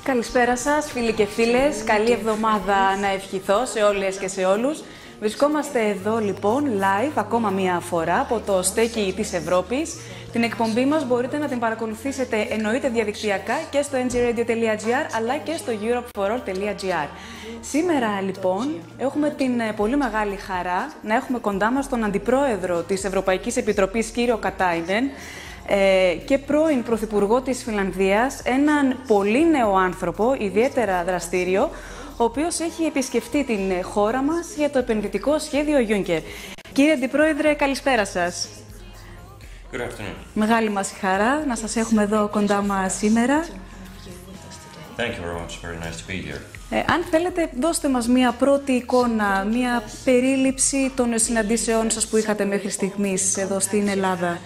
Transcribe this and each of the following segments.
Καλησπέρα σας, φίλοι και φίλες. Καλή εβδομάδα να ευχηθώ σε όλες και σε όλους. Βρισκόμαστε εδώ λοιπόν live ακόμα μία φορά από το στέκι της Ευρώπης. Την εκπομπή μας μπορείτε να την παρακολουθήσετε εννοείται διαδικτυακά και στο NGradio.gr αλλά και στο europeforall.gr. Σήμερα λοιπόν έχουμε την πολύ μεγάλη χαρά να έχουμε κοντά μας τον Αντιπρόεδρο της Ευρωπαϊκής Επιτροπής κύριο Κatainen και πρώην Πρωθυπουργό της Φινλανδίας, έναν πολύ νέο άνθρωπο, ιδιαίτερα δραστήριο, ο οποίος έχει επισκεφτεί την χώρα μας για το επενδυτικό σχέδιο Junkcer. Κύριε Αντιπρόεδρε, καλησπέρα σας. Good afternoon. Μεγάλη μας χαρά να σας έχουμε εδώ κοντά μας σήμερα. Thank you very much. Very nice to be here. Αν θέλετε, δώστε μας μία πρώτη εικόνα, μία περίληψη των συναντήσεών σας που είχατε μέχρι στιγμής εδώ στην Ελλάδα.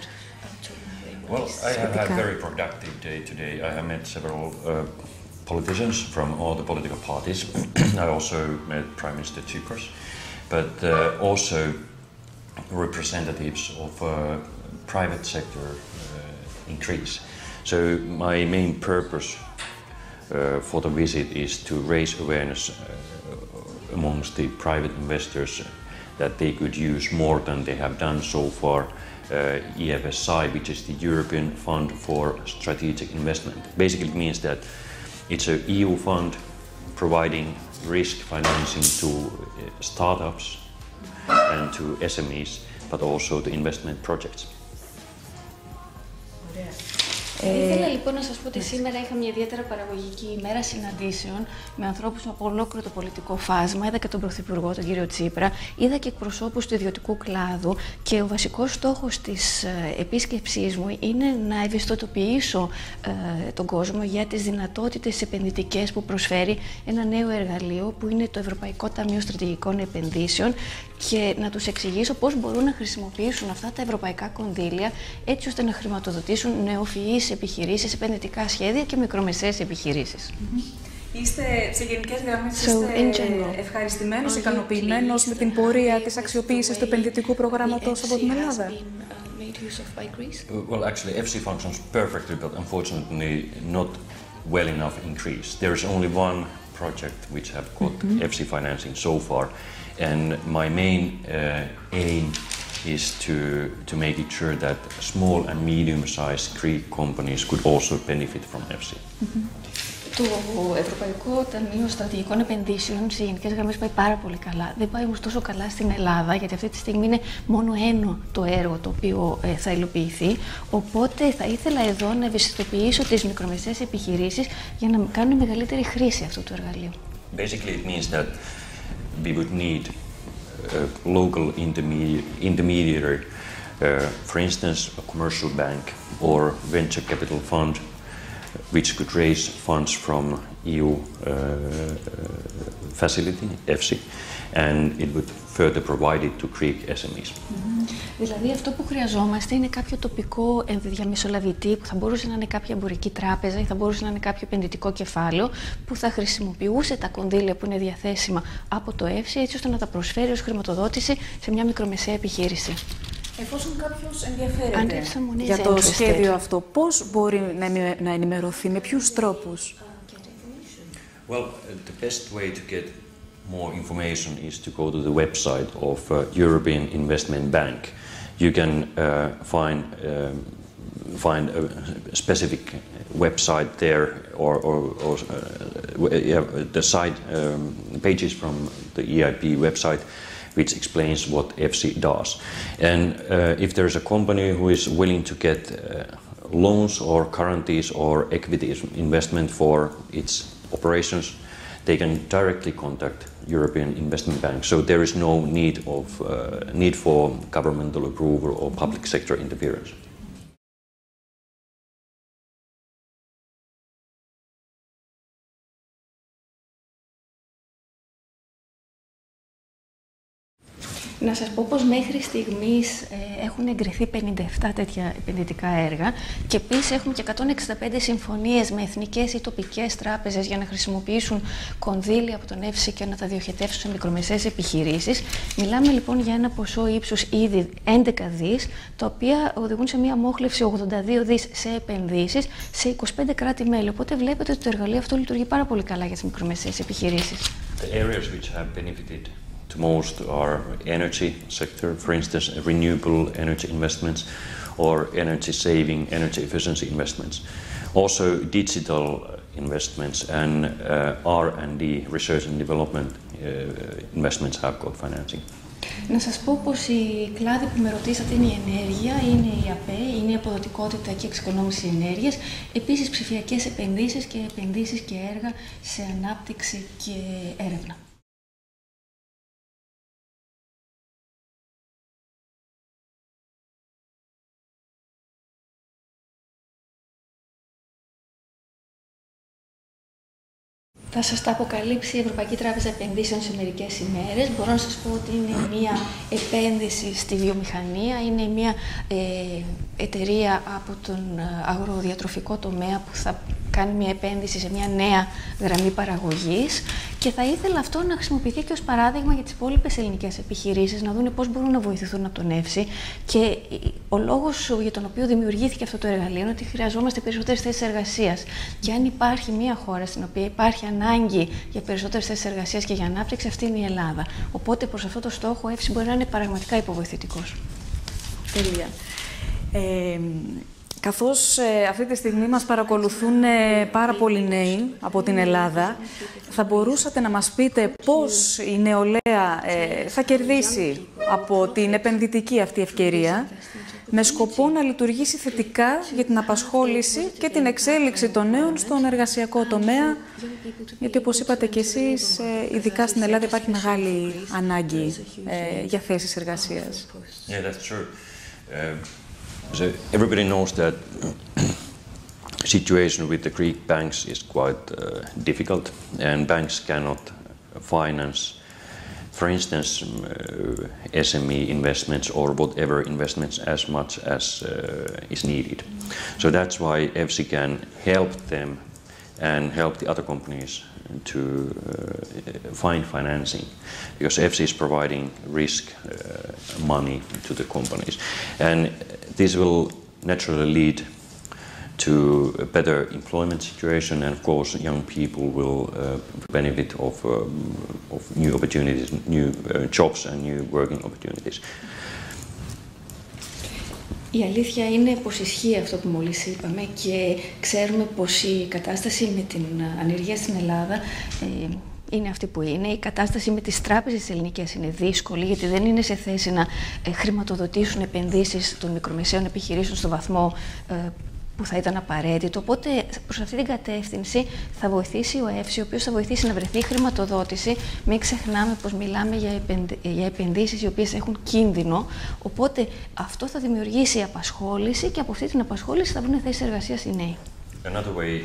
Well, I have had a very productive day today. I have met several politicians from all the political parties. I also met Prime Minister Jyrki, but also representatives of private sector in Greece. So my main purpose for the visit is to raise awareness amongst the private investors that they could use more than they have done so far EFSI, which is the European Fund for Strategic Investment. Basically it means that it's an EU fund providing risk financing to startups and to SMEs, but also to investment projects. Ήθελα λοιπόν να σας πω ότι σήμερα είχα μια ιδιαίτερα παραγωγική ημέρα συναντήσεων με ανθρώπους από ολόκληρο το πολιτικό φάσμα. Είδα και τον Πρωθυπουργό, τον κύριο Τσίπρα, είδα και εκπροσώπους του ιδιωτικού κλάδου και ο βασικός στόχος της επίσκεψής μου είναι να ευαισθητοποιήσω τον κόσμο για τις δυνατότητες επενδυτικές που προσφέρει ένα νέο εργαλείο που είναι το Ευρωπαϊκό Ταμείο Στρατηγικών Επενδύσεων και να τους εξηγήσω πώς μπορούν να χρησιμοποιήσουν αυτά τα ευρωπαϊκά κονδύλια έτσι ώστε να χρηματοδοτήσουν νεοφυείς επιχειρήσεις, επενδυτικά σχέδια και μικρομεσαίες επιχειρήσεις. Είστε σε γενικές γραμμές ευχαριστημένος, ικανοποιημένος με την πορεία της αξιοποίησης του επενδυτικού προγράμματος από την Ελλάδα? Well, actually, FC functions perfectly, but unfortunately not well enough in Greece. There is only one project which have got FC financing so far, and my main aim is to make it sure that small and medium-sized Greek companies could also benefit from FC. Το Ευρωπαϊκό Ταμείο Στρατηγικών Επενδύσεων σε γενικές γραμμές πάει πάρα πολύ καλά. Δεν πάει όμως τόσο καλά στην Ελλάδα, γιατί αυτή τη στιγμή είναι μόνο ένα το έργο το οποίο θα υλοποιηθεί. Οπότε θα ήθελα εδώ να ευαισθητοποιήσω τις μικρομεσαίες επιχειρήσεις για να κάνουν μεγαλύτερη χρήση αυτού του εργαλείου. Basically, it means that we would need a local intermediary, for instance, a commercial bank or venture capital fund, which could raise funds from EU facility, EFSI, and it would further provide it to Greek SMEs. Δηλαδή αυτό που χρειαζόμαστε είναι κάποιο τοπικό διαμεσολαβητή που θα μπορούσε να είναι κάποια εμπορική τράπεζα ή θα μπορούσε να είναι κάποιο επενδυτικό κεφάλαιο που θα χρησιμοποιούσε τα κονδύλια που είναι διαθέσιμα από το EFSI έτσι ώστε να τα προσφέρει ως χρηματοδότηση σε μια μικρομεσαία επιχείρηση. Εφόσον κάποιος ενδιαφέρεται για το σχέδιο αυτό, πώς μπορεί να ενημερωθεί, με ποιους τρόπους? Well, the best way to get more information is to go to the website of European Investment Bank. You can find a specific website there or the site pages from the EIB website which explains what FC does. And if there is a company who is willing to get loans or guarantees or equity investment for its operations, they can directly contact European Investment Bank. So there is no need for governmental approval or public sector interference. Να σας πω πως μέχρι στιγμής έχουν εγκριθεί 57 τέτοια επενδυτικά έργα και επίσης έχουμε και 165 συμφωνίες με εθνικές ή τοπικές τράπεζες για να χρησιμοποιήσουν κονδύλια από τον ΕΦΣΙ και να τα διοχετεύσουν σε μικρομεσαίες επιχειρήσεις. Μιλάμε λοιπόν για ένα ποσό ύψους ήδη 11 δις, τα οποία οδηγούν σε μια μόχλευση 82 δις σε επενδύσεις σε 25 κράτη-μέλη. Οπότε βλέπετε ότι το εργαλείο αυτό λειτουργεί πάρα πολύ καλά για τις μικρομεσαίες επιχειρήσεις. The areas which have benefited the most are energy sector, for instance, renewable energy investments or energy saving, energy efficiency investments. Also digital investments and R&D, research and development investments have got financing. Να σας πω πως οι κλάδοι που με ρωτήσατε είναι η ενέργεια, είναι η ΑΠΕ, είναι η αποδοτικότητα και εξοικονόμηση ενέργειας, επίσης ψηφιακές επενδύσεις και έργα σε ανάπτυξη και έρευνα. Θα σας τα αποκαλύψει η Ευρωπαϊκή Τράπεζα Επενδύσεων σε μερικές ημέρες. Μπορώ να σας πω ότι είναι μια επένδυση στη βιομηχανία, είναι μια εταιρεία από τον αγροδιατροφικό τομέα που θα κάνει μια επένδυση σε μια νέα γραμμή παραγωγής και θα ήθελα αυτό να χρησιμοποιηθεί και ως παράδειγμα για τις υπόλοιπες ελληνικές επιχειρήσεις, να δουν πώς μπορούν να βοηθηθούν από τον ΕΦΣΙ. Και ο λόγος για τον οποίο δημιουργήθηκε αυτό το εργαλείο είναι ότι χρειαζόμαστε περισσότερες θέσεις εργασίας. Και αν υπάρχει μια χώρα στην οποία υπάρχει ανάγκη για περισσότερες θέσεις εργασίας και για ανάπτυξη, αυτή είναι η Ελλάδα. Οπότε προς αυτό το στόχο ο ΕΦΣΙ μπορεί να είναι πραγματικά υποβοηθητικός. Τέλεια. Καθώς αυτή τη στιγμή μας παρακολουθούν πάρα πολλοί νέοι από την Ελλάδα, θα μπορούσατε να μας πείτε πώς η νεολαία θα κερδίσει από την επενδυτική αυτή ευκαιρία με σκοπό να λειτουργήσει θετικά για την απασχόληση και την εξέλιξη των νέων στον εργασιακό τομέα, γιατί όπως είπατε και εσείς, ειδικά στην Ελλάδα υπάρχει μεγάλη ανάγκη για θέσεις εργασίας. Yeah, that's true. So everybody knows that situation with the Greek banks is quite difficult, and banks cannot finance, for instance, SME investments or whatever investments as much as is needed. So that's why EFSI can help them and help the other companies to find financing, because EFSI is providing risk money to the companies, and this will naturally lead to a better employment situation, and of course young people will benefit of new opportunities, new jobs and new working opportunities. Η αλήθεια είναι πως ισχύει αυτό που μόλις είπαμε και ξέρουμε πως η κατάσταση με την ανεργία στην Ελλάδα είναι αυτή που είναι. Η κατάσταση με τις τράπεζες ελληνικές είναι δύσκολη, γιατί δεν είναι σε θέση να χρηματοδοτήσουν επενδύσεις των μικρομεσαίων επιχειρήσεων στο βαθμό που θα ήταν απαραίτητο. Οπότε προς αυτή την κατεύθυνση θα βοηθήσει ο ΕΦΣΙ, ο οποίος θα βοηθήσει να βρεθεί χρηματοδότηση. Μην ξεχνάμε πως μιλάμε για επενδύσεις οι οποίες έχουν κίνδυνο. Οπότε αυτό θα δημιουργήσει απασχόληση και από αυτή την απασχόληση θα βρουν θέσεις εργασίας οι νέοι. Another way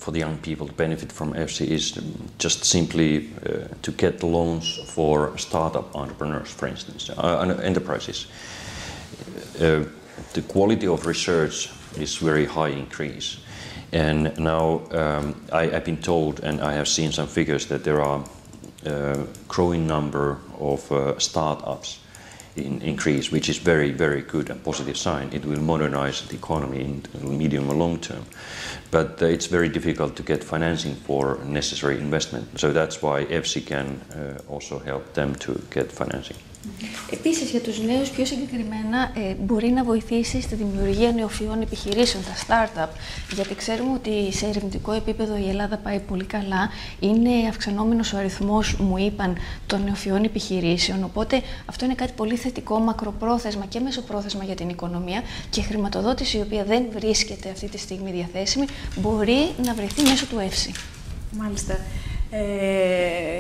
for the young people to benefit from EFSI is just simply to get loans for startup entrepreneurs, for instance, enterprises. The quality of research is very high in Greece, and now I've been told, and I have seen some figures, that there are a growing number of startups in Greece, which is very, very good and positive sign. It will modernize the economy in medium or long term. But it's very difficult to get financing for necessary investment. So that's why EFSI can also help them to get financing. Επίσης, για τους νέους πιο συγκεκριμένα μπορεί να βοηθήσει στη δημιουργία νεοφυών επιχειρήσεων, τα startup, γιατί ξέρουμε ότι σε ερευνητικό επίπεδο η Ελλάδα πάει πολύ καλά. Είναι αυξανόμενος ο αριθμός, μου είπαν, των νεοφυών επιχειρήσεων, οπότε αυτό είναι κάτι πολύ θετικό, μακροπρόθεσμα και μεσοπρόθεσμα για την οικονομία, και η χρηματοδότηση, η οποία δεν βρίσκεται αυτή τη στιγμή διαθέσιμη, μπορεί να βρεθεί μέσω του ΕΦΣΙ. Μάλιστα.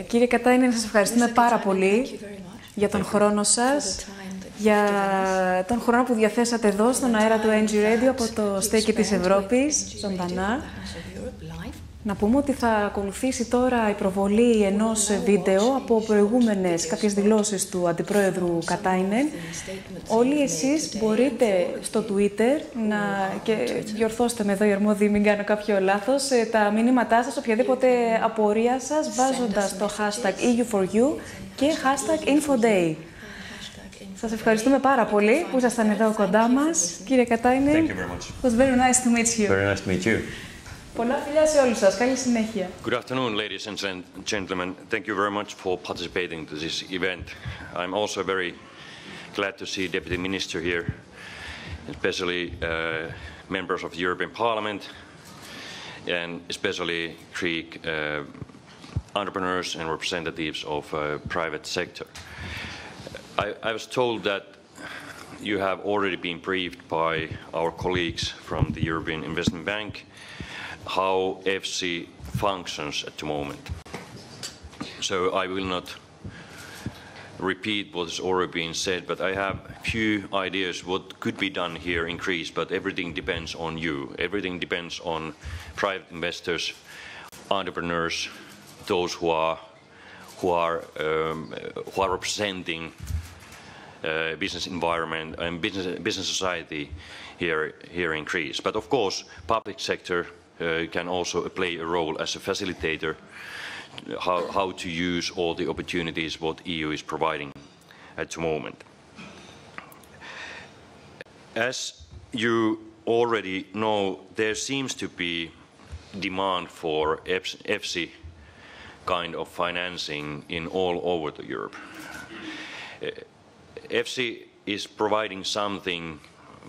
Κύριε Κatainen, σας ευχαριστούμε πάρα πολύ για τον χρόνο σας, για τον χρόνο που διαθέσατε εδώ στον αέρα του NGradio από το στέκι της Ευρώπης, ζωντανά. Να πούμε ότι θα ακολουθήσει τώρα η προβολή ενός βίντεο από προηγούμενες κάποιες δηλώσεις του Αντιπρόεδρου Κatainen. Όλοι εσείς μπορείτε στο Twitter και διορθώστε με εδώ οι αρμόδιοι, μην κάνω κάποιο λάθος, τα μηνύματά σας, οποιαδήποτε απορία σας, βάζοντας το hashtag EU4U και hashtag InfoDay. Σας ευχαριστούμε πάρα πολύ που ήσασταν εδώ κοντά μας, κύριε Katainen. Thank you very much. It was very nice to meet you. Very nice to meet you. Πολλά φιλιά σε όλους σας. Καλή συνέχεια. Good afternoon, ladies and gentlemen. Thank you very much for participating to this event. I'm also very glad to see Deputy Minister here, especially members of the European Parliament, and especially Greek entrepreneurs and representatives of private sector. I was told that you have already been briefed by our colleagues from the European Investment Bank how EFSI functions at the moment. So I will not repeat what has already been said, but I have a few ideas what could be done here in Greece, but everything depends on you. Everything depends on private investors, entrepreneurs, those who are representing business environment and business society here in Greece. But of course, public sector can also play a role as a facilitator, how to use all the opportunities what EU is providing at the moment. As you already know, there seems to be demand for EFSI kind of financing in all over Europe. EFSI is providing something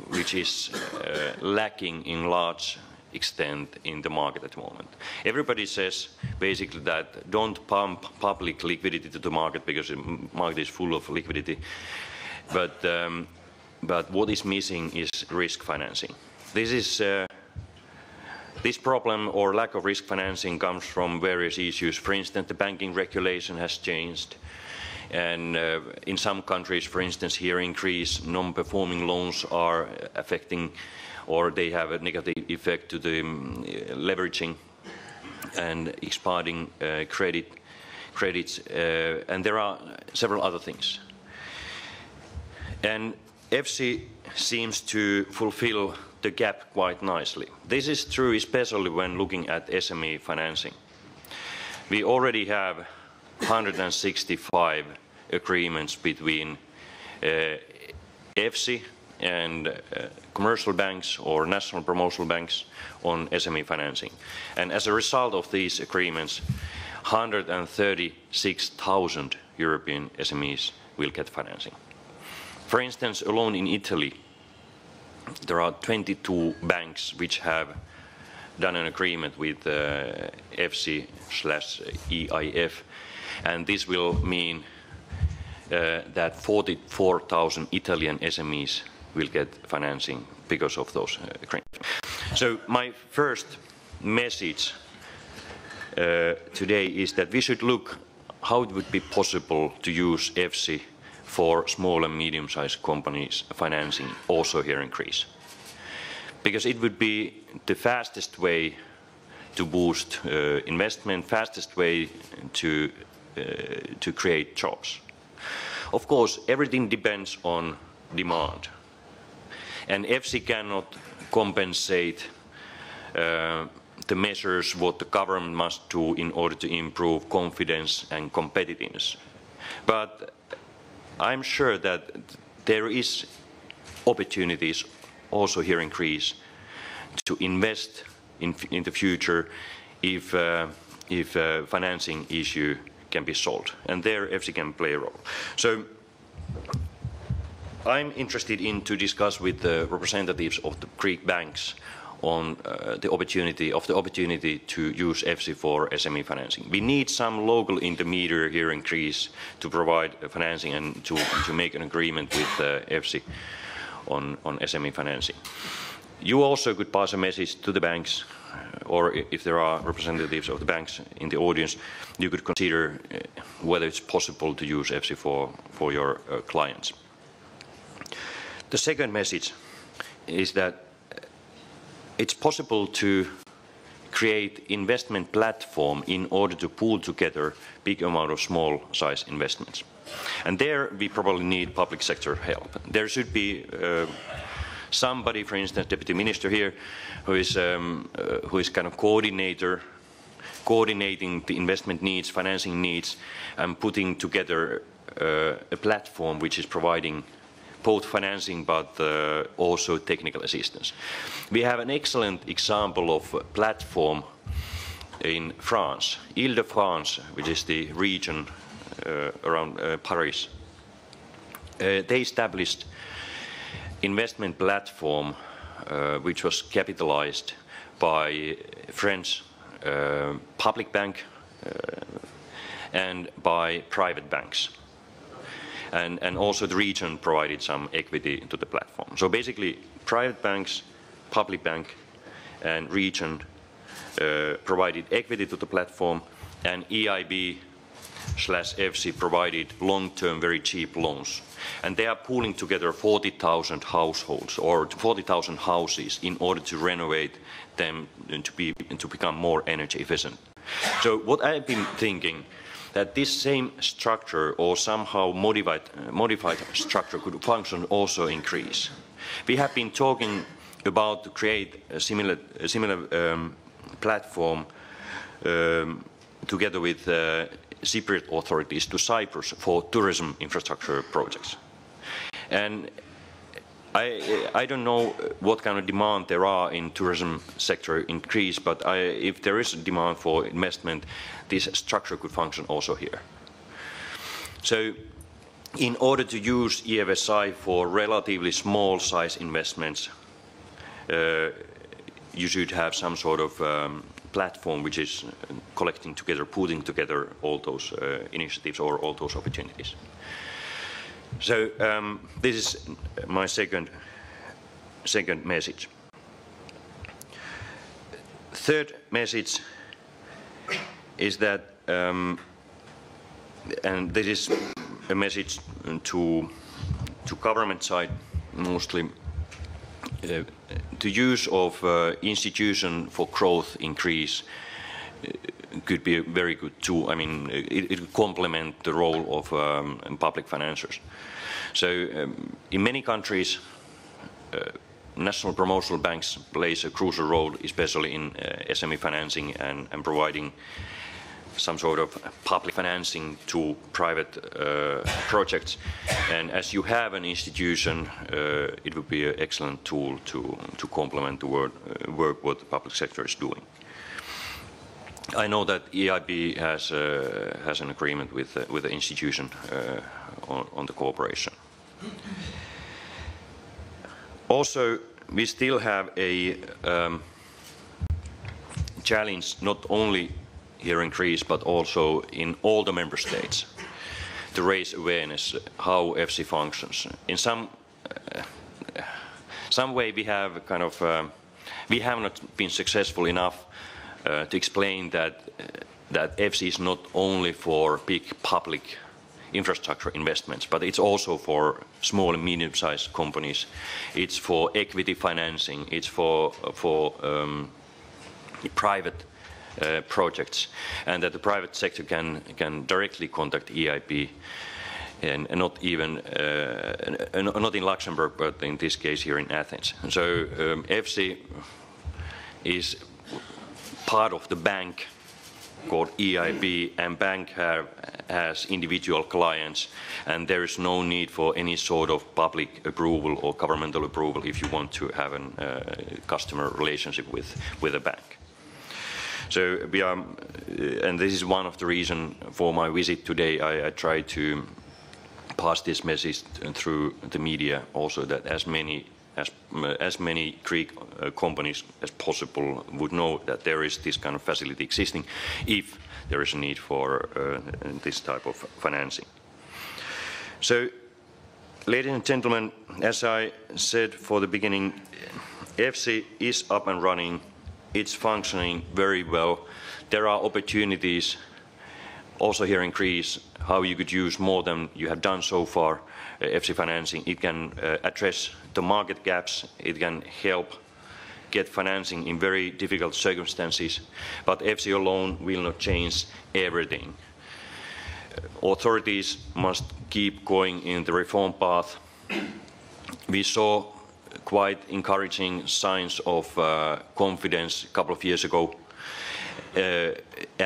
which is lacking in large extent in the market at the moment. Everybody says basically that don't pump public liquidity to the market because the market is full of liquidity. But what is missing is risk financing. This problem or lack of risk financing comes from various issues. For instance, the banking regulation has changed. And in some countries, for instance, here in Greece, non-performing loans are affecting or they have a negative effect to the leveraging and expanding credits, and there are several other things. And EFSI seems to fulfill the gap quite nicely. This is true especially when looking at SME financing. We already have 165 agreements between EFSI and commercial banks or national promotional banks on SME financing. And as a result of these agreements, 136,000 European SMEs will get financing. For instance, alone in Italy, there are 22 banks which have done an agreement with EFSI/EIF, and this will mean that 44,000 Italian SMEs will get financing because of those agreements. So my first message today is that we should look how it would be possible to use EFSI for small and medium-sized companies financing also here in Greece. Because it would be the fastest way to boost investment, fastest way to create jobs. Of course, everything depends on demand. And EFSI cannot compensate the measures what the government must do in order to improve confidence and competitiveness. But I'm sure that there is opportunities also here in Greece to invest in the future if financing issue can be solved. And there EFSI can play a role. So I'm interested in to discuss with the representatives of the Greek banks on the opportunity to use EFSI for SME financing. We need some local intermediary here in Greece to provide financing and to make an agreement with EFSI on SME financing. You also could pass a message to the banks, or if there are representatives of the banks in the audience, you could consider whether it's possible to use EFSI for your clients. The second message is that it's possible to create investment platform in order to pool together big amount of small size investments. And there we probably need public sector help. There should be somebody, for instance, Deputy Minister here, who is kind of coordinating the investment needs, financing needs, and putting together a platform which is providing both financing but also technical assistance. We have an excellent example of a platform in France, Île-de-France, which is the region around Paris. They established investment platform which was capitalized by French public bank and by private banks. And also the region provided some equity to the platform. So basically, private banks, public bank, and region provided equity to the platform, and EIB/EFSI provided long-term, very cheap loans. And they are pooling together 40,000 households or 40,000 houses in order to renovate them and to become more energy efficient. So what I've been thinking, that this same structure or somehow modified structure could function also in Greece. We have been talking about to create a similar platform together with Cypriot authorities to Cyprus for tourism infrastructure projects. And I don't know what kind of demand there are in tourism sector in Greece, but if there is a demand for investment, this structure could function also here. So in order to use EFSI for relatively small size investments, you should have some sort of platform which is collecting together, putting together all those initiatives or all those opportunities. So this is my second message. Third message is that, and this is a message to government side mostly, the use of institution for growth in Greece could be a very good tool. I mean, it would complement the role of public financiers. So in many countries, national promotional banks plays a crucial role, especially in SME financing and providing some sort of public financing to private projects. And as you have an institution, it would be an excellent tool to complement the work what the public sector is doing. I know that EIB has an agreement with the institution on the cooperation. Also, we still have a challenge not only here in Greece but also in all the member states to raise awareness how EFSI functions. In some way we have we have not been successful enough to explain that EFSI is not only for big public infrastructure investments, but it's also for small and medium-sized companies. It's for equity financing. It's for private projects, and that the private sector can directly contact EIB, and not even not in Luxembourg, but in this case here in Athens. And so EFSI is part of the bank called EIB, and bank has individual clients, and there is no need for any sort of public approval or governmental approval if you want to have a customer relationship with a bank. So we are, and this is one of the reasons for my visit today. I try to pass this message through the media also, that as many Greek companies as possible would know that there is this kind of facility existing if there is a need for this type of financing. So, ladies and gentlemen, as I said for the beginning, EFSI is up and running. It's functioning very well. There are opportunities also here in Greece how you could use more than you have done so far. EFSI financing, it can address the market gaps, it can help get financing in very difficult circumstances, but EFSI alone will not change everything. Authorities must keep going in the reform path. We saw quite encouraging signs of confidence a couple of years ago,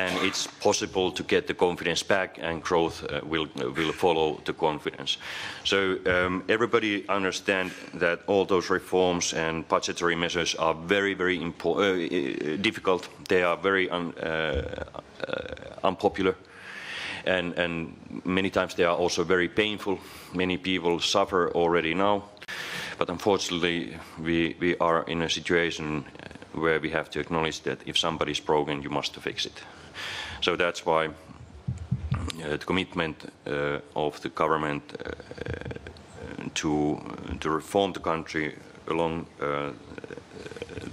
and it's possible to get the confidence back, and growth will follow the confidence. So everybody understands that all those reforms and budgetary measures are very, very difficult. They are very unpopular. And many times they are also very painful. Many people suffer already now. But unfortunately, we are in a situation where we have to acknowledge that if somebody is broken, you must fix it. So that's why the commitment of the government to reform the country along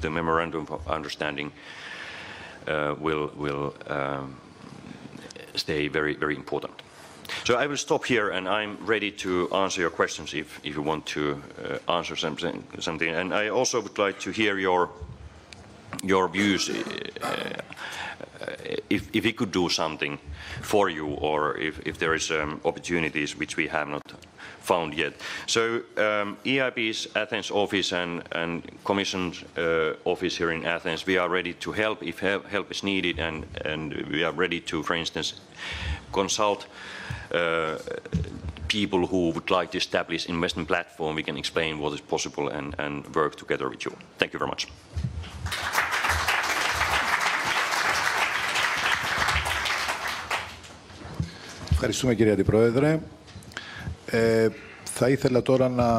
the memorandum of understanding will stay very, very important. So I will stop here, and I'm ready to answer your questions if you want to answer something. And I also would like to hear your views, if we could do something for you, or if there is opportunities which we have not found yet. So EIB's Athens office and Commission's office here in Athens, we are ready to help if help is needed, and we are ready to, for instance, consult people who would like to establish investment platform. We can explain what is possible and work together with you. Thank you very much. Ευχαριστούμε κύριε Αντιπρόεδρε. Θα ήθελα τώρα να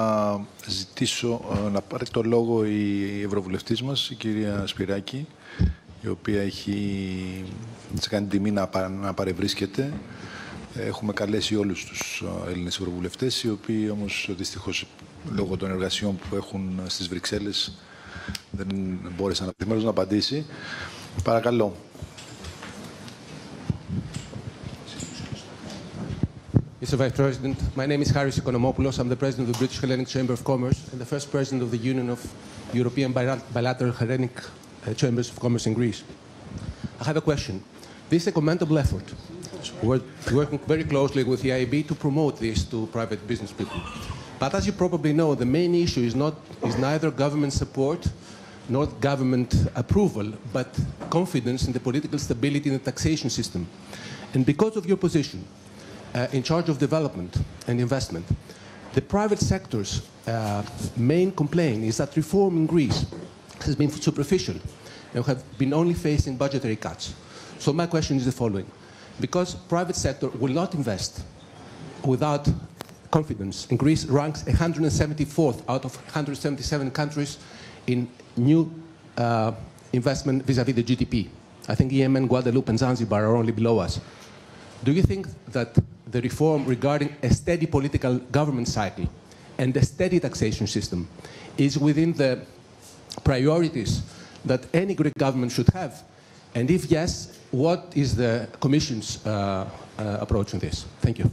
ζητήσω να πάρει το λόγο η Ευρωβουλευτής μας, η κυρία Σπυράκη, η οποία της κάνει τιμή να παρευρίσκεται. Έχουμε καλέσει όλους τους Έλληνες Ευρωβουλευτές, οι οποίοι όμως δυστυχώς λόγω των εργασιών που έχουν στις Βρυξέλλες δεν μπόρεσαν να απαντήσει. Παρακαλώ. Mr. Vice President, my name is Haris Economopoulos. I'm the President of the British Hellenic Chamber of Commerce and the first President of the Union of European Bilateral Hellenic Chambers of Commerce in Greece. I have a question. This is a commendable effort. We're working very closely with the EIB to promote this to private business people. But as you probably know, the main issue is neither government support nor government approval, but confidence in the political stability in the taxation system. And because of your position, in charge of development and investment, the private sector's main complaint is that reform in Greece has been superficial and have been only facing budgetary cuts. So my question is the following. Because private sector will not invest without confidence, and Greece ranks 174th out of 177 countries in new investment vis-à-vis the GDP. I think Yemen, Guadeloupe and Zanzibar are only below us. Do you think that the reform regarding a steady political government cycle and a steady taxation system is within the priorities that any Greek government should have? And if yes, what is the Commission's approach on this? Thank you.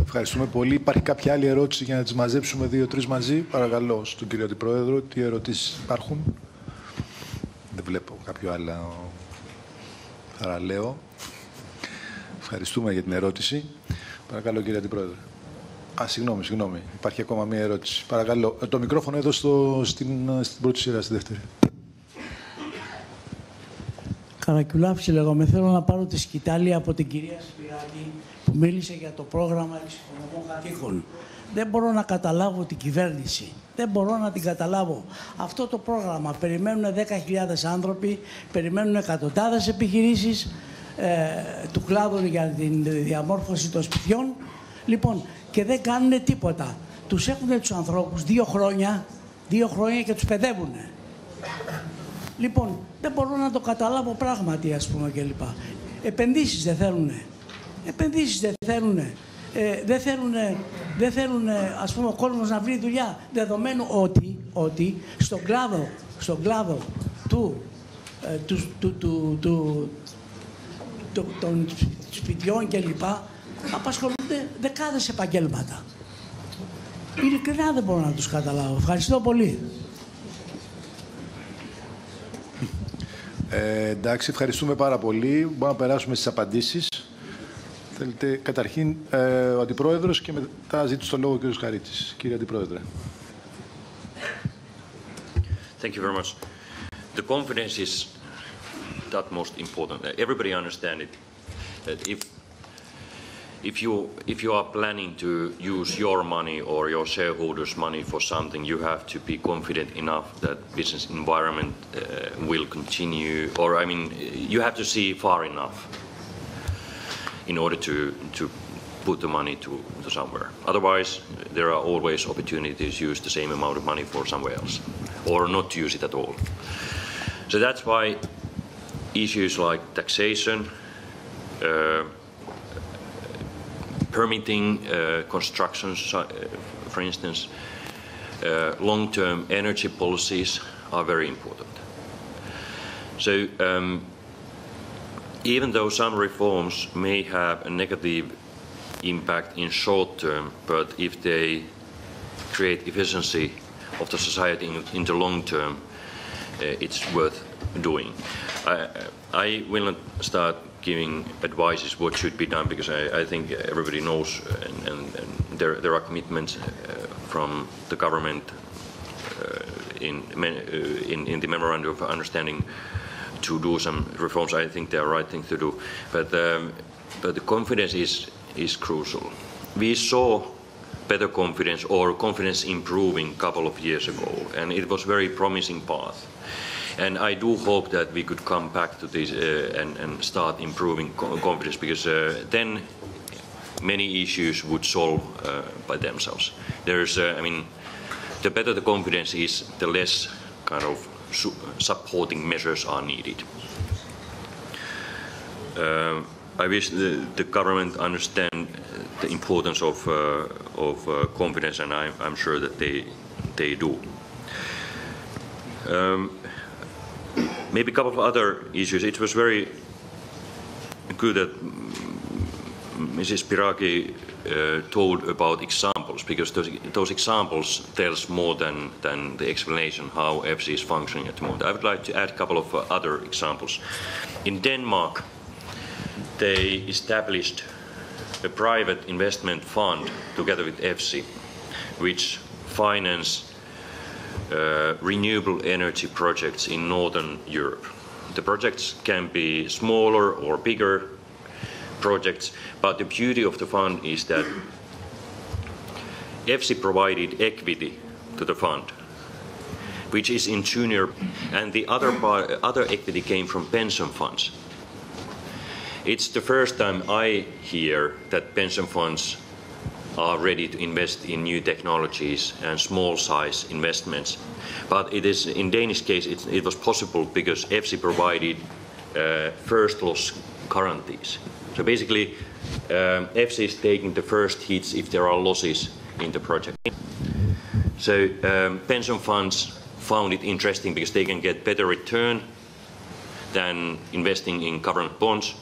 Ευχαριστούμε πολύ. Υπάρχει κάποια άλλη ερώτηση για να τις μαζέψουμε 2-3 μαζί? Παρακαλώ, στον κύριο Αντιπρόεδρο, τι ερωτήσεις υπάρχουν? Δεν βλέπω κάποιο άλλο θαραλέο. Ευχαριστούμε για την ερώτηση. Παρακαλώ, κύριε Αντιπρόεδρε. Συγγνώμη. Υπάρχει ακόμα μία ερώτηση. Παρακαλώ. Το μικρόφωνο εδώ στην πρώτη σειρά, στη δεύτερη. Καρακιουλάφης λέγομαι. Θέλω να πάρω τη σκητάλη από την κυρία Σπυράκη που μίλησε για το πρόγραμμα εξοικονομών κατοίκων. Δεν μπορώ να καταλάβω την κυβέρνηση. Δεν μπορώ να την καταλάβω. Αυτό το πρόγραμμα περιμένουν 10.000 άνθρωποι, περιμένουν εκατοντάδες επιχειρήσεις του κλάδου για την διαμόρφωση των σπιτιών. Λοιπόν, και δεν κάνουν τίποτα. Τους έχουν τους ανθρώπους 2 χρόνια και τους παιδεύουν. Λοιπόν, δεν μπορώ να το καταλάβω πράγματι, ας πούμε, κλπ. Επενδύσεις δεν θέλουνε. Δεν θέλουν, ας πούμε, ο κόσμος να βρει δουλειά, δεδομένου ότι στον κλάδο των σπιτιών κλπ. Απασχολούνται δεκάδες επαγγέλματα. Ειλικρινά δεν μπορώ να τους καταλάβω. Ευχαριστώ πολύ. Εντάξει, ευχαριστούμε πάρα πολύ. Μπορούμε να περάσουμε στις απαντήσεις. Θέλετε, καταρχήν, ο Αντιπρόεδρος και μετά ζήτησε το λόγο ο κ. Χαρίτσης. Κύριε Αντιπρόεδρε. Thank you very much. The confidence is that most important. Everybody understands it. That if you are planning to use your money or your shareholders' money for something, you have to be confident enough that business environment will continue. Or I mean, you have to see far enough in order to put the money to somewhere. Otherwise, there are always opportunities to use the same amount of money for somewhere else, or not to use it at all. So that's why issues like taxation, permitting constructions, for instance, long-term energy policies are very important. So even though some reforms may have a negative impact in short term, but if they create efficiency of the society in the long term, it's worth doing. I will not start giving advices what should be done, because I think everybody knows, and there are commitments from the government in the memorandum of understanding to do some reforms. I think they are right things to do, but the confidence is crucial. We saw better confidence or confidence improving a couple of years ago, and it was very promising path. And I do hope that we could come back to this and start improving confidence, because then many issues would solve by themselves. There's, I mean, the better the confidence is, the less kind of supporting measures are needed. I wish the government understand the importance of confidence, and I'm sure that they do. Maybe a couple of other issues. It was very good that Mrs. Spiraki told about examples, because those examples tells more than the explanation how EFSI is functioning at the moment. I would like to add a couple of other examples. In Denmark, they established a private investment fund together with EFSI, which finance renewable energy projects in Northern Europe. The projects can be smaller or bigger projects, but the beauty of the fund is that EFSI provided equity to the fund, which is in junior, and the other equity came from pension funds. It's the first time I hear that pension funds are ready to invest in new technologies and small size investments. But it is, in Danish case, it was possible because EFSI provided first loss guarantees. So basically, EFSI is taking the first hits if there are losses in the project. So pension funds found it interesting because they can get better return than investing in government bonds,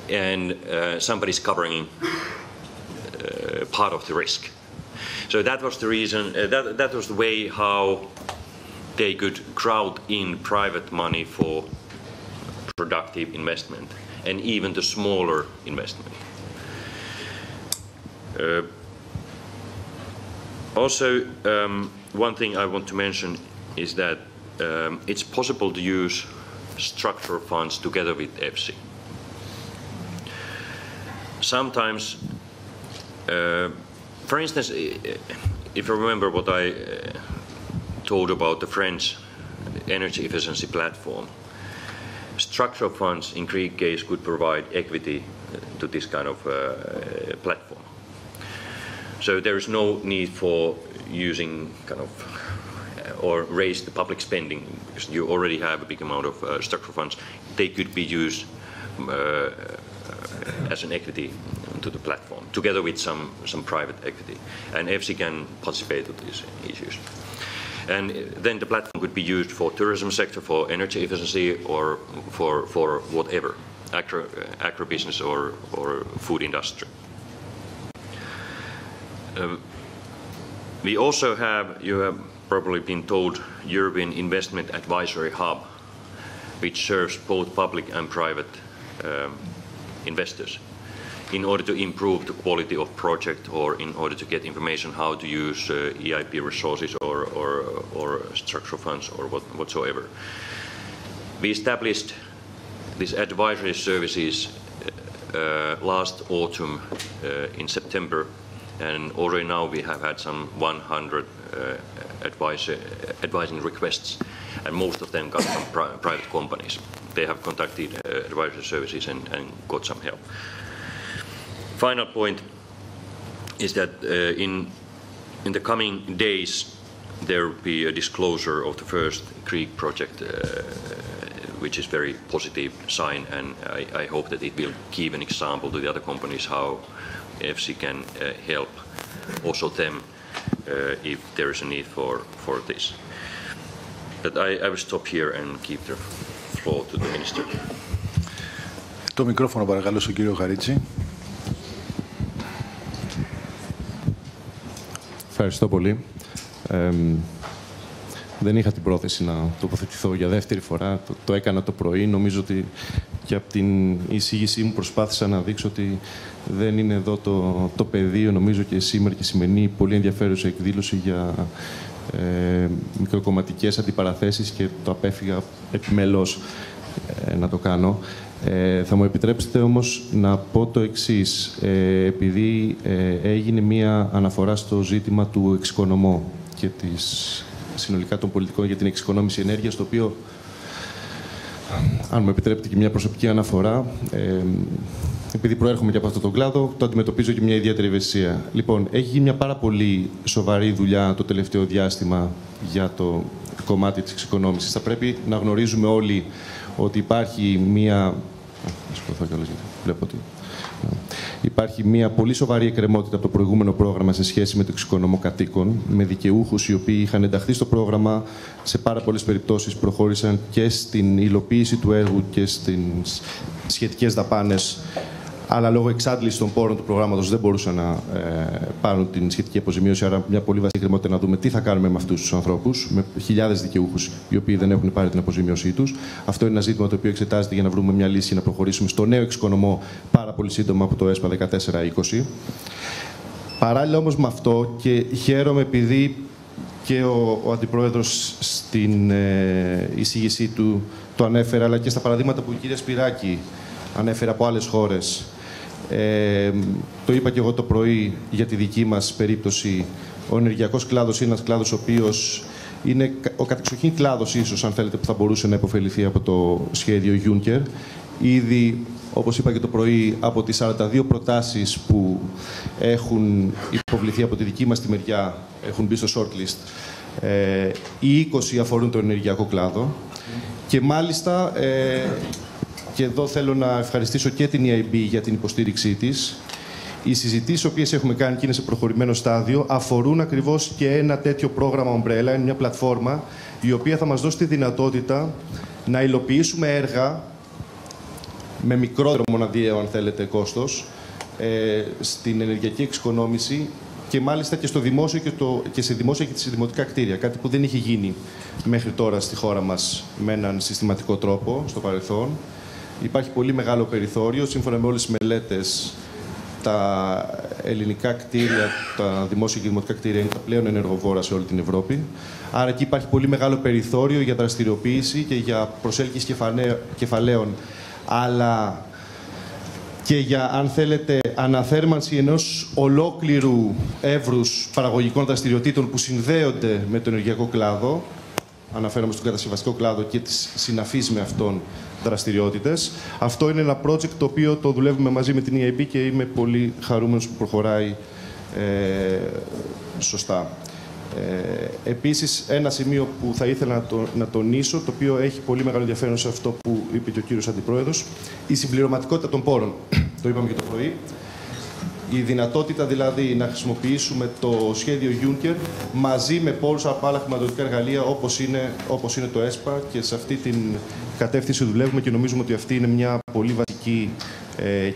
and somebody's covering part of the risk. So that was the reason, that was the way how they could crowd in private money for productive investment, and even the smaller investment. Also, one thing I want to mention is that it's possible to use structural funds together with EFSI. Sometimes, for instance, if you remember what I told about the French energy efficiency platform, structural funds in Greek case could provide equity to this kind of platform. So there is no need for using kind of or raise the public spending, because you already have a big amount of structural funds. They could be used as an equity to the platform, together with some private equity, and EFSI can participate in these issues. And then the platform could be used for tourism sector, for energy efficiency, or for whatever, agribusiness or food industry. We also have, you have probably been told, European Investment Advisory Hub, which serves both public and private investors in order to improve the quality of project or in order to get information how to use EIP resources or structural funds or whatsoever. We established these advisory services last autumn in September, and already now we have had some 100 advising requests, and most of them got from private companies. They have contacted advisory services and got some help. Final point is that in the coming days there will be a disclosure of the first Greek project, which is very positive sign, and I hope that it will give an example to the other companies how EFSI can help also them if there is a need for this. But I will stop here and give the floor to the Minister. Το μικρόφωνο παρακαλώ στον κύριο Χαρίτση. Ευχαριστώ πολύ. Δεν είχα την πρόθεση να τοποθετηθώ για δεύτερη φορά. Το έκανα το πρωί. Νομίζω ότι και από την εισήγησή μου προσπάθησα να δείξω ότι δεν είναι εδώ το πεδίο. Νομίζω και σήμερα και σημερινή πολύ ενδιαφέρουσα εκδήλωση για μικροκομματικές αντιπαραθέσεις και το απέφυγα επιμελώς να το κάνω. Θα μου επιτρέψετε όμως να πω το εξής. Επειδή έγινε μία αναφορά στο ζήτημα του εξοικονομώ και συνολικά των πολιτικών για την εξοικονόμηση ενέργειας, το οποίο, αν μου επιτρέπετε και μια προσωπική αναφορά, επειδή προέρχομαι και από αυτόν τον κλάδο, το αντιμετωπίζω και μια ιδιαίτερη ευαισθησία. Λοιπόν, έχει γίνει μια πάρα πολύ σοβαρή δουλειά το τελευταίο διάστημα για το κομμάτι της εξοικονόμησης. Θα πρέπει να γνωρίζουμε όλοι ότι υπάρχει μια... Υπάρχει μια πολύ σοβαρή εκκρεμότητα από το προηγούμενο πρόγραμμα σε σχέση με το εξοικονομώ κατοίκων, με δικαιούχους οι οποίοι είχαν ενταχθεί στο πρόγραμμα, σε πάρα πολλές περιπτώσεις προχώρησαν και στην υλοποίηση του έργου και στις σχετικές δαπάνες, αλλά λόγω εξάντλησης των πόρων του προγράμματος δεν μπορούσαν να πάρουν την σχετική αποζημίωση. Άρα, μια πολύ βασική εκκρεμότητα να δούμε τι θα κάνουμε με αυτούς τους ανθρώπους, με χιλιάδες δικαιούχους οι οποίοι δεν έχουν πάρει την αποζημίωσή τους. Αυτό είναι ένα ζήτημα το οποίο εξετάζεται για να βρούμε μια λύση να προχωρήσουμε στο νέο εξοικονομώ πάρα πολύ σύντομα από το ΕΣΠΑ 14-20. Παράλληλα όμως με αυτό, και χαίρομαι επειδή και ο Αντιπρόεδρος στην εισήγησή του το ανέφερε, αλλά και στα παραδείγματα που η κυρία Σπυράκη ανέφερε από άλλες χώρες. Το είπα και εγώ το πρωί για τη δική μας περίπτωση. Ο ενεργειακός κλάδος είναι ένας κλάδος ο οποίος είναι ο κατεξοχήν κλάδος, ίσως, αν θέλετε, που θα μπορούσε να υποφεληθεί από το σχέδιο Junccer. Ήδη, όπως είπα και το πρωί, από τις 42 προτάσεις που έχουν υποβληθεί από τη δική μας τη μεριά, έχουν μπει στο shortlist, οι 20 αφορούν τον ενεργειακό κλάδο. Και μάλιστα... Και εδώ θέλω να ευχαριστήσω και την EIB για την υποστήριξή της. Οι συζητήσεις οποίες έχουμε κάνει και είναι σε προχωρημένο στάδιο αφορούν ακριβώς και ένα τέτοιο πρόγραμμα Umbrella, είναι μια πλατφόρμα η οποία θα μας δώσει τη δυνατότητα να υλοποιήσουμε έργα με μικρότερο μοναδιαίο, αν θέλετε, κόστος στην ενεργειακή εξοικονόμηση και μάλιστα και στο δημόσιο και σε δημόσια και σε δημοτικά κτίρια. Κάτι που δεν είχε γίνει μέχρι τώρα στη χώρα μας με έναν συστηματικό τρόπο στο παρελθόν. Υπάρχει πολύ μεγάλο περιθώριο. Σύμφωνα με όλες τις μελέτες, τα ελληνικά κτίρια, τα δημόσια και δημοτικά κτίρια είναι τα πλέον ενεργοβόρα σε όλη την Ευρώπη. Άρα εκεί υπάρχει πολύ μεγάλο περιθώριο για δραστηριοποίηση και για προσέλκυση κεφαλαίων, αλλά και για, αν θέλετε, αναθέρμανση ενός ολόκληρου εύρους παραγωγικών δραστηριοτήτων που συνδέονται με το ενεργειακό κλάδο. Αναφέρομαι στον κατασκευαστικό κλάδο και τις συναφείς με αυτόν δραστηριότητες. Αυτό είναι ένα project το οποίο το δουλεύουμε μαζί με την EIP και είμαι πολύ χαρούμενος που προχωράει σωστά. Επίσης, ένα σημείο που θα ήθελα να τονίσω, το οποίο έχει πολύ μεγάλο ενδιαφέρον σε αυτό που είπε και ο κύριος Αντιπρόεδρος, η συμπληρωματικότητα των πόρων. Το είπαμε και το πρωί. Η δυνατότητα δηλαδή να χρησιμοποιήσουμε το σχέδιο Junccer μαζί με πόρους από άλλα χρηματοδοτικά εργαλεία όπως είναι το ΕΣΠΑ, και σε αυτή την κατεύθυνση δουλεύουμε και νομίζουμε ότι αυτή είναι μια πολύ βασική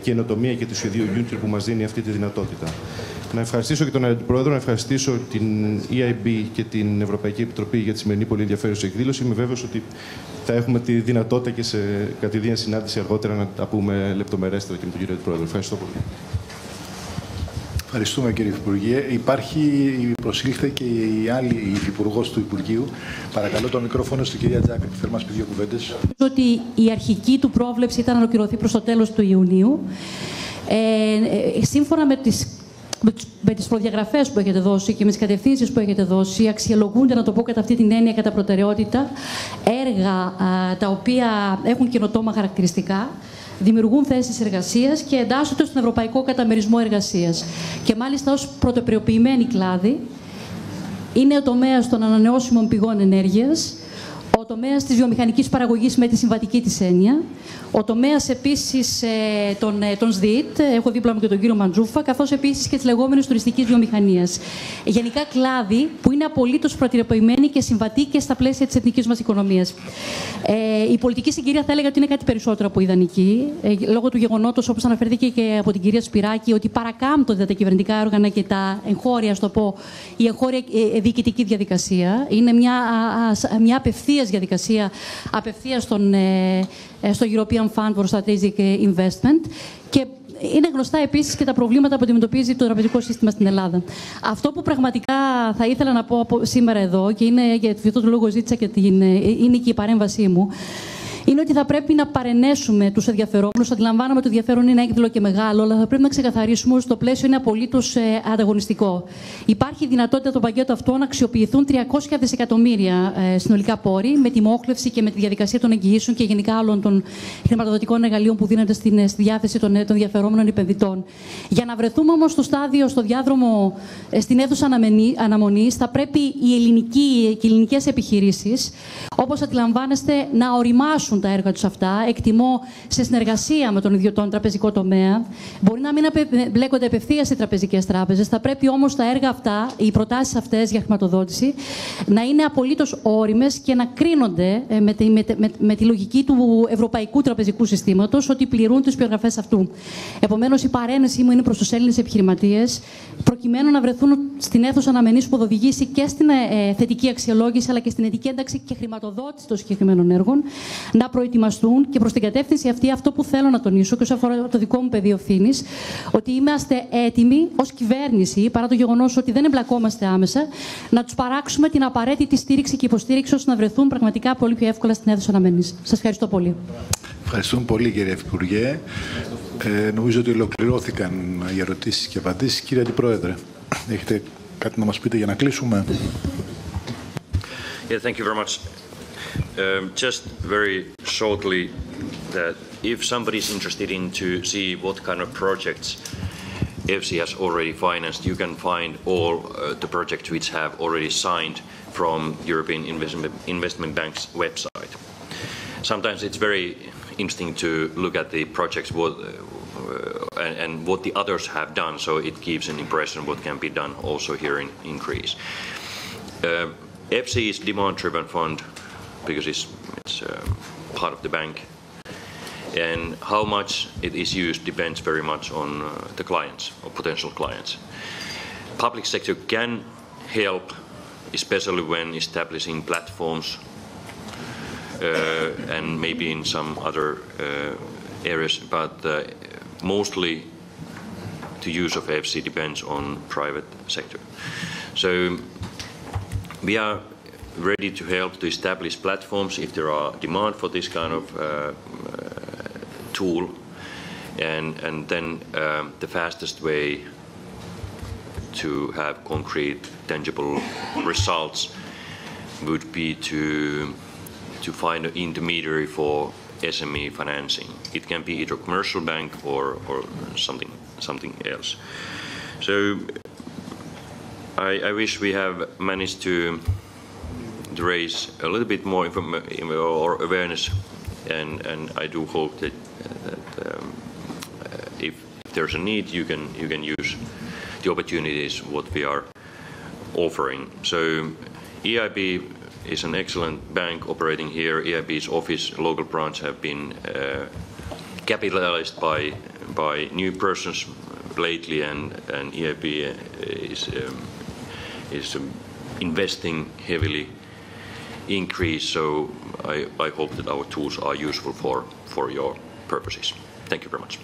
καινοτομία και του σχεδίου Junccer που μας δίνει αυτή τη δυνατότητα. Να ευχαριστήσω και τον Αντιπρόεδρο, να ευχαριστήσω την EIB και την Ευρωπαϊκή Επιτροπή για τη σημερινή πολύ ενδιαφέρουσα εκδήλωση. Είμαι βέβαιος ότι θα έχουμε τη δυνατότητα και σε κατηδίαν συνάντηση αργότερα να τα πούμε λεπτομερέστερα και με τον κύριο Αντιπρόεδρο. Ευχαριστώ πολύ. Ευχαριστούμε, κύριε Υπουργέ. Προσήλθε και η άλλη υφυπουργός του Υπουργείου. Παρακαλώ το μικρόφωνο στην κυρία Τζάκη. Θέλω να μας πει δύο κουβέντες. Ότι η αρχική του πρόβλεψη ήταν να ολοκληρωθεί προς το τέλος του Ιουνίου. Σύμφωνα με τις προδιαγραφές που έχετε δώσει και με τις κατευθύνσεις που έχετε δώσει, αξιολογούνται, να το πω κατά αυτή την έννοια, κατά προτεραιότητα, έργα τα οποία έχουν καινοτόμα χαρακτηριστικά, δημιουργούν θέσεις εργασίας και εντάσσονται στον ευρωπαϊκό καταμερισμό εργασίας. Και μάλιστα ως πρωτοπριοποιημένοι κλάδοι είναι ο τομέας των ανανεώσιμων πηγών ενέργειας, ο τομέας της βιομηχανικής παραγωγής με τη συμβατική της έννοια, ο τομέας επίσης των ΣΔΙΤ, έχω δίπλα μου και τον κύριο Μαντζούφα, καθώς επίσης και της λεγόμενης τουριστικής βιομηχανίας. Γενικά κλάδοι που είναι απολύτως προτυπωμένοι και συμβατοί και στα πλαίσια της εθνικής μας οικονομίας. Η πολιτική συγκυρία θα έλεγα ότι είναι κάτι περισσότερο από ιδανική, λόγω του γεγονότος, όπως αναφέρθηκε και από την κυρία Σπυράκη, ότι παρακάμπτονται τα κυβερνητικά όργανα και τα εγχώρια, ας το πω, η εγχώρια διοικητική διαδικασία. Είναι μια απευθείας διαδικασία, απευθείας στο European Fund for Strategic Investment, και είναι γνωστά επίσης και τα προβλήματα που αντιμετωπίζει το τραπεζικό σύστημα στην Ελλάδα. Αυτό που πραγματικά θα ήθελα να πω σήμερα εδώ, και είναι για αυτό το λόγο ζήτησα και είναι και η παρέμβασή μου, είναι ότι θα πρέπει να παρενέσουμε τους ενδιαφερόμενους. Αντιλαμβάνομαι ότι το ενδιαφέρον είναι έκδηλο και μεγάλο, αλλά θα πρέπει να ξεκαθαρίσουμε ότι το πλαίσιο είναι απολύτως ανταγωνιστικό. Υπάρχει δυνατότητα το πακέτο αυτό να αξιοποιηθούν 300 δισεκατομμύρια συνολικά πόροι, με τη μόχλευση και με τη διαδικασία των εγγυήσεων και γενικά όλων των χρηματοδοτικών εργαλείων που δίνονται στη διάθεση των ενδιαφερόμενων επενδυτών. Για να βρεθούμε όμως στο στάδιο, στο διάδρομο, στην αίθουσα αναμονής, θα πρέπει οι ελληνικές επιχειρήσεις, όπως αντιλαμβάνεστε, να οριμάσουν τα έργα τους αυτά. Εκτιμώ σε συνεργασία με τον ιδιωτικό τραπεζικό τομέα. Μπορεί να μην μπλέκονται απευθείας οι τραπεζικές τράπεζες. Θα πρέπει όμως τα έργα αυτά, οι προτάσεις αυτές για χρηματοδότηση, να είναι απολύτως όριμες και να κρίνονται με τη λογική του ευρωπαϊκού τραπεζικού συστήματος, ότι πληρούν τις προδιαγραφές αυτού. Επομένως, η παρένεσή μου είναι προς τους Έλληνες επιχειρηματίες, προκειμένου να βρεθούν στην αίθουσα αναμενής που θα οδηγήσει και στην θετική αξιολόγηση, αλλά και στην θετική ένταξη και χρηματοδότηση των συγκεκριμένων έργων, να προετοιμαστούν. Και προς την κατεύθυνση αυτή, αυτό που θέλω να τονίσω και όσον αφορά το δικό μου πεδίο ευθύνης, ότι είμαστε έτοιμοι ως κυβέρνηση, παρά το γεγονός ότι δεν εμπλακόμαστε άμεσα, να τους παράξουμε την απαραίτητη στήριξη και υποστήριξη ώστε να βρεθούν πραγματικά πολύ πιο εύκολα στην αίθουσα αναμενής. Σας ευχαριστώ πολύ. Ευχαριστούμε πολύ, κύριε Υπουργέ. Νομίζω ότι ολοκληρώθηκαν οι ερωτήσεις και απαντήσεις. Κύριε Αντιπρόεδρε, έχετε κάτι να μας πείτε για να κλείσουμε? Yeah, thank you very much. Just very shortly, that if somebody is interested in to see what kind of projects EFSI has already financed, you can find all the projects which have already signed from European Investment Bank's website. Sometimes it's very interesting to look at the projects and what the others have done, so it gives an impression what can be done also here in Greece. EFSI is demand-driven fund, because it's part of the bank, and how much it is used depends very much on the clients or potential clients. Public sector can help, especially when establishing platforms and maybe in some other areas, but mostly the use of EFSI depends on private sector. So we are ready to help to establish platforms if there are demand for this kind of tool, and then the fastest way to have concrete, tangible results would be to find an intermediary for SME financing. It can be either a commercial bank or something else. So I wish we have managed to raise a little bit more or awareness, and I do hope that if there's a need, you can use the opportunities what we are offering. So EIB is an excellent bank operating here. EIB's office, local branch, have been capitalized by new persons lately, and EIB is investing heavily increase. So I hope that our tools are useful for your purposes. Thank you very much.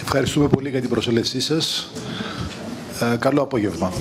Ευχαριστούμε πολύ για την προσέλευσή σας. Καλό απόγευμα.